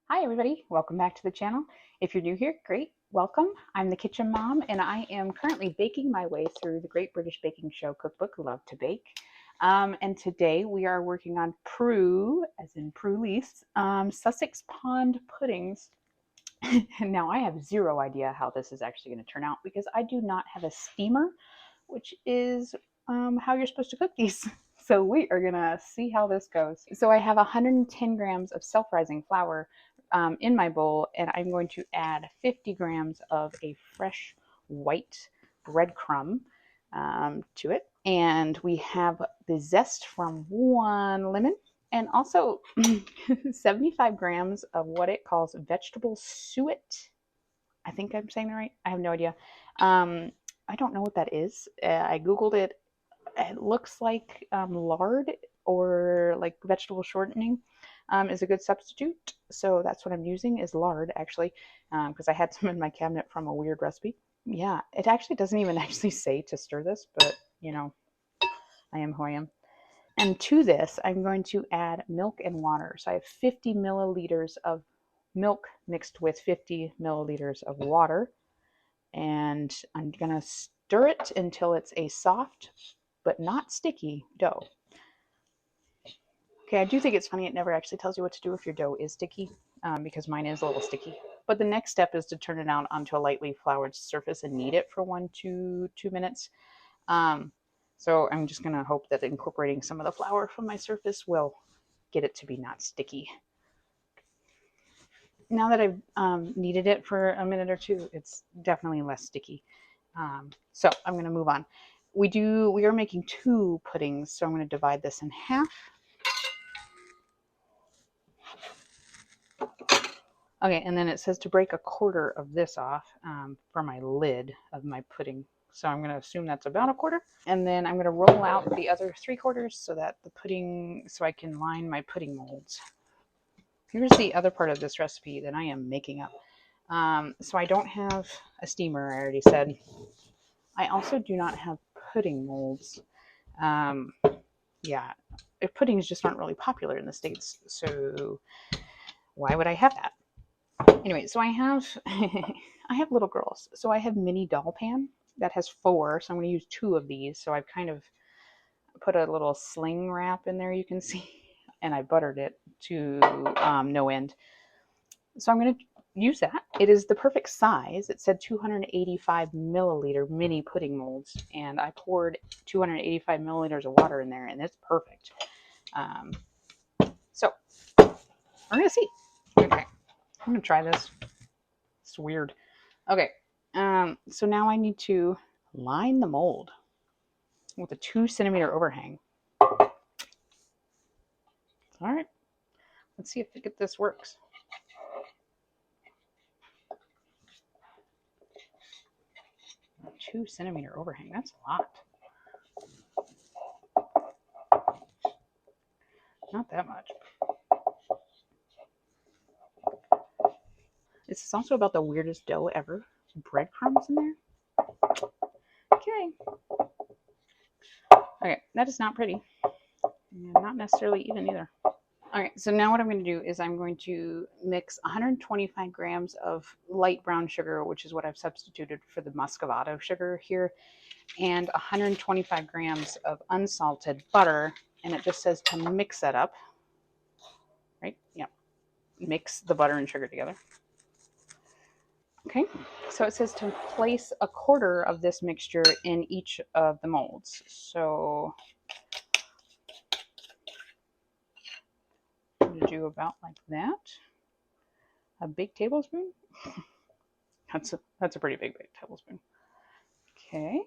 Hi everybody, welcome back to the channel. If you're new here, great, welcome. I'm the Kitchen Mom and I am currently baking my way through the Great British Baking Show cookbook, Love to Bake. And today we are working on Prue, as in Prue Leith's, Sussex Pond Puddings. And now I have zero idea how this is actually going to turn out because I do not have a steamer, which is how you're supposed to cook these. So we are gonna see how this goes. So I have 110 grams of self-rising flour in my bowl, and I'm going to add 50 grams of a fresh white breadcrumb to it. And we have the zest from one lemon, and also 75 grams of what it calls vegetable suet. I think I'm saying that right. I have no idea. I don't know what that is. I Googled it. It looks like lard or like vegetable shortening is a good substitute. So that's what I'm using is lard actually, because I had some in my cabinet from a weird recipe. Yeah, it actually doesn't even actually say to stir this, but you know, I am who I am. And to this, I'm going to add milk and water. So I have 50 milliliters of milk mixed with 50 milliliters of water. And I'm going to stir it until it's a soft but not sticky dough. Okay, I do think it's funny it never actually tells you what to do if your dough is sticky, because mine is a little sticky. But the next step is to turn it out onto a lightly floured surface and knead it for 1 to 2 minutes. So I'm just going to hope that incorporating some of the flour from my surface will get it to be not sticky. Now that I've kneaded it for a minute or two, it's definitely less sticky. So I'm going to move on. We are making 2 puddings, so I'm going to divide this in half. Okay, and then it says to break a quarter of this off for my lid of my pudding. So I'm going to assume that's about a quarter. And then I'm going to roll out the other 3/4 so that so I can line my pudding molds. Here's the other part of this recipe that I am making up. So I don't have a steamer, I already said. I also do not have pudding molds. Yeah, puddings just aren't really popular in the States. So why would I have that? Anyway, so I have I have little girls. So I have mini doll pan that has 4. So I'm going to use 2 of these. So I've kind of put a little sling wrap in there, you can see, and I buttered it to no end. So I'm going to use that. It is the perfect size. It said 285 milliliter mini pudding molds, and I poured 285 milliliters of water in there, and it's perfect. So we're going to see. Okay, I'm going to try this. It's weird. Okay, so now I need to line the mold with a 2 centimeter overhang. All right, let's see if this works. A 2 centimeter overhang, that's a lot. Not that much. This is also about the weirdest dough ever. Breadcrumbs in there. Okay. Okay, that is not pretty. And not necessarily even either. All right, so now what I'm going to do is I'm going to mix 125 grams of light brown sugar, which is what I've substituted for the muscovado sugar here, and 125 grams of unsalted butter. And it just says to mix that up. Right? Yep. Mix the butter and sugar together. Okay, so it says to place a quarter of this mixture in each of the molds. So I'm going to do about like that. A big tablespoon. That's a pretty big tablespoon. Okay.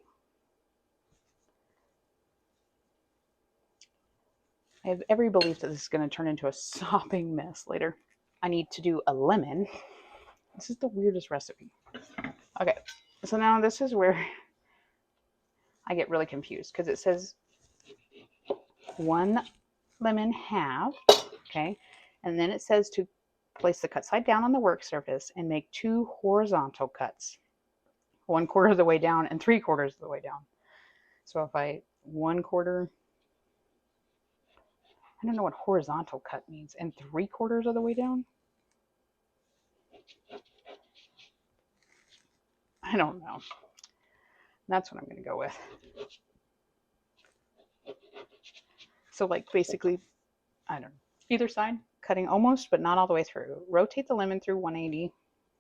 I have every belief that this is going to turn into a sopping mess later. I need to do a lemon. This is the weirdest recipe. Okay, so now this is where I get really confused because it says 1 lemon half, okay, and then it says to place the cut side down on the work surface and make 2 horizontal cuts, 1/4 of the way down and 3/4 of the way down. So if I 1/4, I don't know what horizontal cut means, and 3/4 of the way down. I don't know. That's what I'm going to go with. So like basically, I don't know, either side, cutting almost, but not all the way through. Rotate the lemon through 180.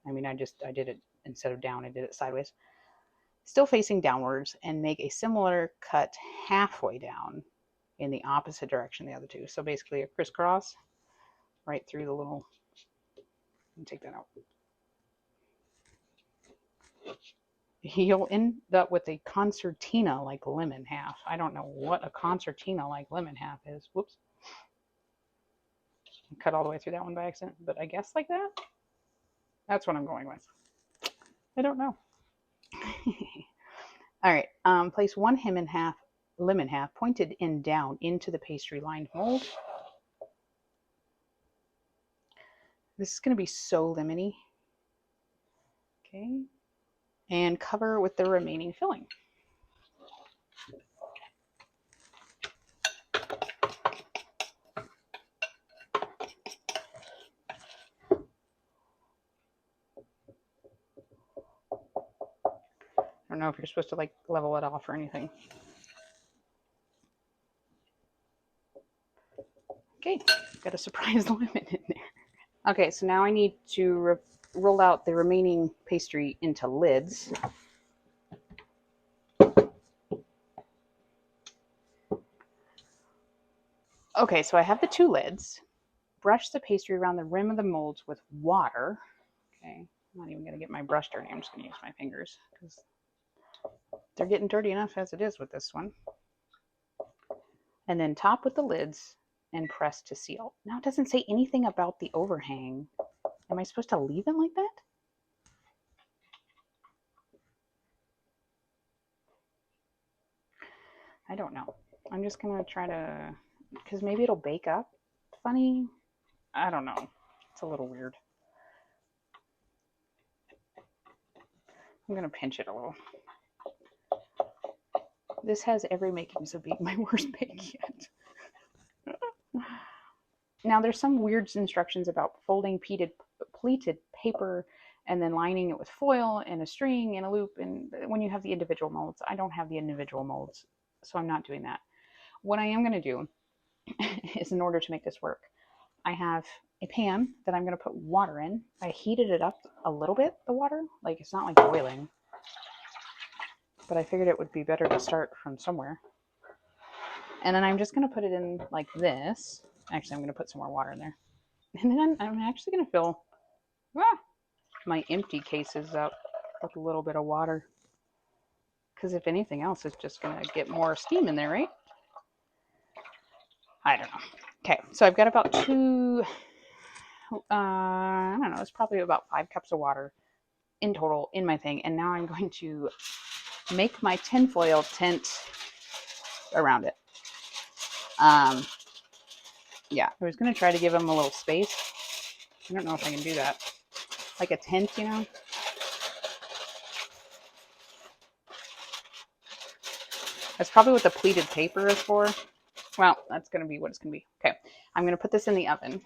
I mean, I did it instead of down, I did it sideways. Still facing downwards, and make a similar cut halfway down in the opposite direction the other two. So basically a crisscross right through the little, take that out. You'll end up with a concertina like lemon half. I don't know what a concertina like lemon half is. Whoops. Cut all the way through that one by accident, but I guess like that. That's what I'm going with. I don't know. All right. Place one lemon half pointed end down into the pastry lined mold. This is going to be so lemony. Okay. And cover with the remaining filling. I don't know if you're supposed to like level it off or anything. Okay, got a surprise lemon in there. Okay, so now I need to roll out the remaining pastry into lids. Okay, so I have the two lids. Brush the pastry around the rim of the molds with water. Okay, I'm not even going to get my brush dirty. I'm just going to use my fingers because they're getting dirty enough as it is with this one. And then top with the lids and press to seal. Now it doesn't say anything about the overhang. Am I supposed to leave it like that? I don't know. I'm just going to try to, because maybe it'll bake up funny. I don't know. It's a little weird. I'm going to pinch it a little. This has every makings of being my worst bake yet. Now there's some weird instructions about folding pleated paper and then lining it with foil and a string and a loop. And when you have the individual molds, I don't have the individual molds, so I'm not doing that. What I am going to do is, in order to make this work, I have a pan that I'm going to put water in. I heated it up a little bit, the water. Like, it's not like boiling. But I figured it would be better to start from somewhere. And then I'm just going to put it in like this. Actually, I'm going to put some more water in there. And then I'm actually going to fill my empty cases up with a little bit of water. Because if anything else, it's just going to get more steam in there, right? I don't know. Okay, so I've got about I don't know, it's probably about 5 cups of water in total in my thing. And now I'm going to make my tinfoil tent around it. Yeah, I was going to try to give them a little space. I don't know if I can do that. Like a tent, you know? That's probably what the pleated paper is for. Well, that's going to be what it's going to be. Okay, I'm going to put this in the oven.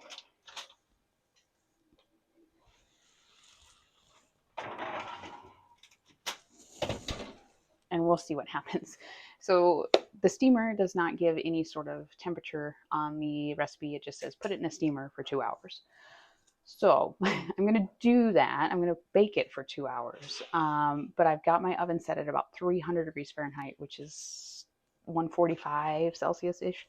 And we'll see what happens. So the steamer does not give any sort of temperature on the recipe. It just says put it in a steamer for 2 hours. So I'm going to do that. I'm going to bake it for 2 hours. But I've got my oven set at about 300 degrees Fahrenheit, which is 145 Celsius-ish.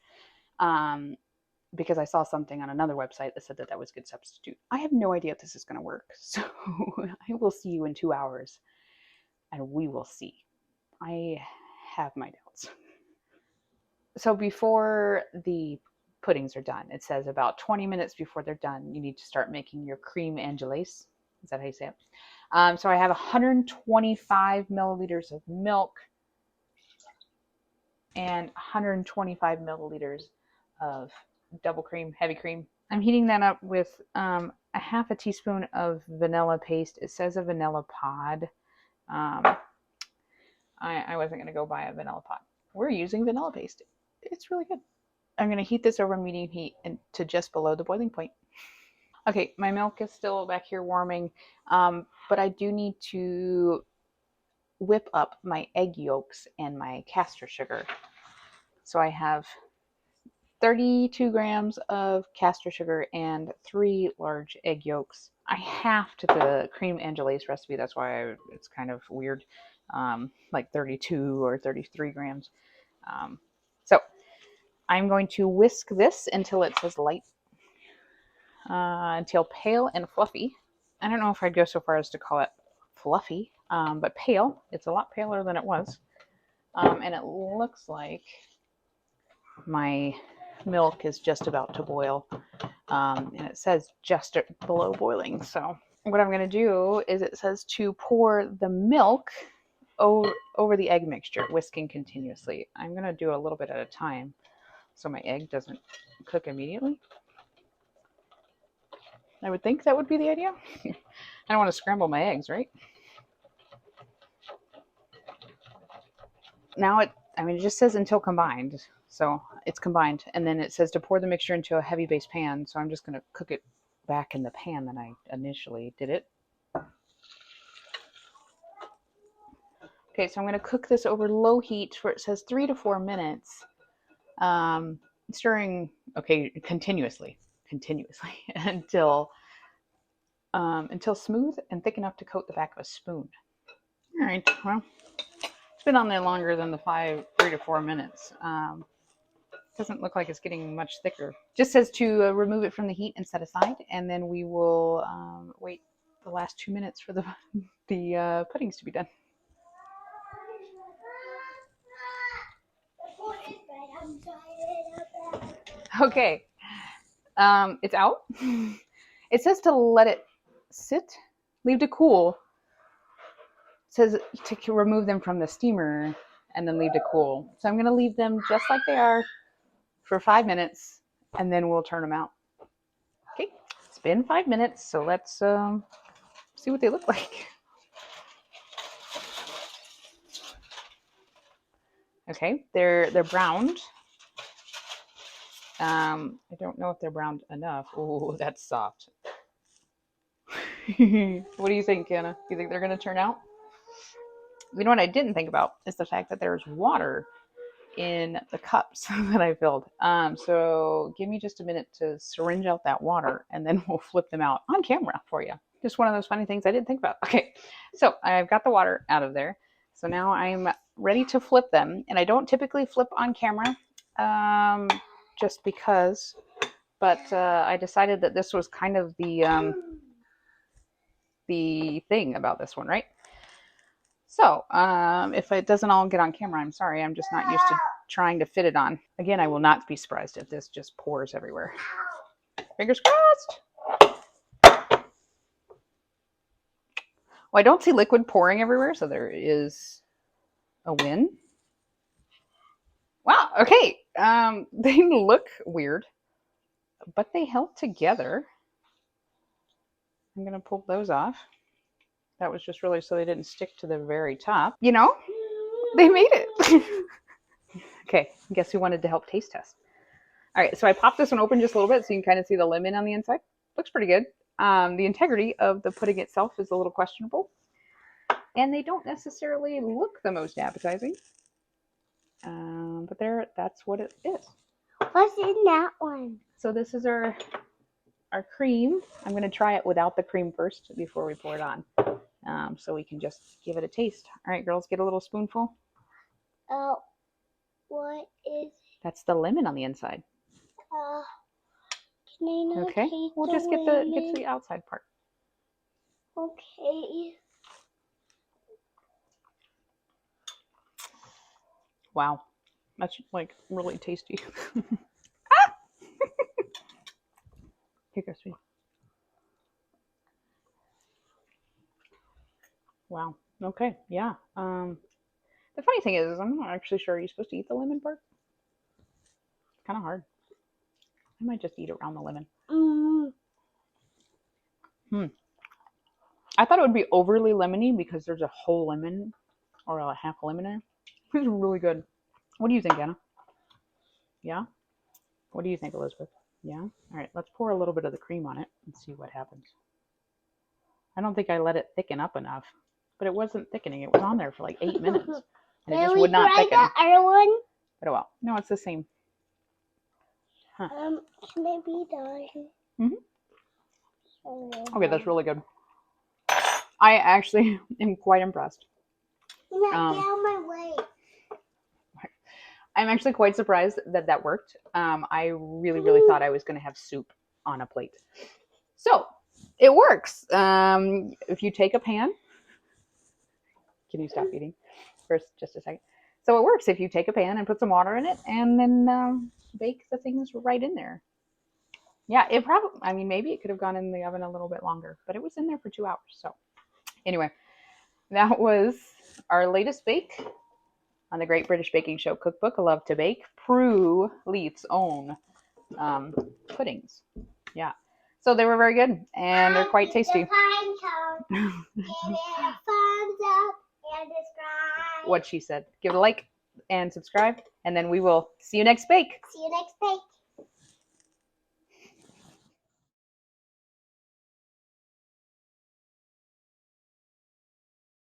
Because I saw something on another website that said that that was a good substitute. I have no idea if this is going to work. So I will see you in 2 hours and we will see. I have my doubts. So before the puddings are done, it says about 20 minutes before they're done, you need to start making your creme anglaise. Is that how you say it? So I have 125 milliliters of milk and 125 milliliters of double cream, heavy cream. I'm heating that up with a half a teaspoon of vanilla paste. It says a vanilla pod. I wasn't going to go buy a vanilla pot. We're using vanilla paste. It's really good. I'm going to heat this over medium heat and to just below the boiling point. Okay, my milk is still back here warming, but I do need to whip up my egg yolks and my castor sugar. So I have 32 grams of castor sugar and 3 large egg yolks. I have to the cream angelaise recipe. That's why it's kind of weird, like 32 or 33 grams. So I'm going to whisk this until it says light, until pale and fluffy. I don't know if I'd go so far as to call it fluffy, but pale. It's a lot paler than it was. And it looks like my milk is just about to boil. And it says just below boiling. So what I'm going to do is it says to pour the milk over the egg mixture, whisking continuously. I'm going to do a little bit at a time so my egg doesn't cook immediately. I would think that would be the idea. I don't want to scramble my eggs, right? Now it just says until combined. So it's combined. And then it says to pour the mixture into a heavy base pan. So I'm just going to cook it back in the pan that I initially did it. Okay, so I'm going to cook this over low heat where it says 3 to 4 minutes. Stirring, continuously until smooth and thick enough to coat the back of a spoon. All right, well, it's been on there longer than the 3 to 4 minutes. Doesn't look like it's getting much thicker. Just says to remove it from the heat and set aside, and then we will wait the last 2 minutes for the puddings to be done. Okay, it's out. It says to let it sit, leave to cool. It says to remove them from the steamer and then leave to cool. So I'm going to leave them just like they are for 5 minutes, and then we'll turn them out. Okay, it's been 5 minutes, so let's see what they look like. Okay, they're browned. I don't know if they're browned enough. Oh, that's soft. What do you think, Anna? You think they're going to turn out? You know what I didn't think about is the fact that there's water in the cups that I filled. So give me just a minute to syringe out that water, and then we'll flip them out on camera for you. Just one of those funny things I didn't think about. Okay, so I've got the water out of there. So now I'm ready to flip them, and I don't typically flip on camera, just because. But I decided that this was kind of the thing about this one, right? So if it doesn't all get on camera, I'm sorry. I'm just not used to trying to fit it on. Again, I will not be surprised if this just pours everywhere. Fingers crossed. Well, I don't see liquid pouring everywhere, so there is a win. Wow, okay. They look weird, but they held together. I'm going to pull those off. That was just really so they didn't stick to the very top. You know, they made it. Okay, guess who wanted to help taste test? All right, so I popped this one open just a little bit so you can kind of see the lemon on the inside. Looks pretty good. The integrity of the pudding itself is a little questionable. And they don't necessarily look the most appetizing. But that's what it is. What's in that one? So this is our cream. I'm going to try it without the cream first before we pour it on. So we can just give it a taste. All right, girls, get a little spoonful. Oh, what is? That's the lemon on the inside. Can I not okay, we'll just get to the outside part. Okay. Wow, that's like really tasty. Here goes, sweetie. Wow. Okay. Yeah. The funny thing is I'm not actually sure you're supposed to eat the lemon part. It's kind of hard. I might just eat around the lemon. I thought it would be overly lemony because there's a whole lemon or a half a lemon in it. It's really good. What do you think, Anna? Yeah? What do you think, Elizabeth? Yeah. All right. Let's pour a little bit of the cream on it and see what happens. I don't think I let it thicken up enough, but it wasn't thickening. It was on there for like 8 minutes, and it just would not thicken. The other one? But oh well. No, it's the same. Huh. Can it be done? Okay, that's really good. I actually am quite impressed. Get out of my way. I'm actually quite surprised that that worked. I really thought I was going to have soup on a plate. So it works. If you take a pan, can you stop eating for just a second? So it works if you take a pan and put some water in it and then bake the things right in there. Yeah, it probably, I mean, maybe it could have gone in the oven a little bit longer, but it was in there for 2 hours. So anyway, that was our latest bake on the Great British Baking Show cookbook, Love to Bake, Prue Leith's own puddings. Yeah. So they were very good, and they're quite tasty. Give it a thumbs up and subscribe. What she said. Give it a like and subscribe, and then we will see you next bake. See you next bake.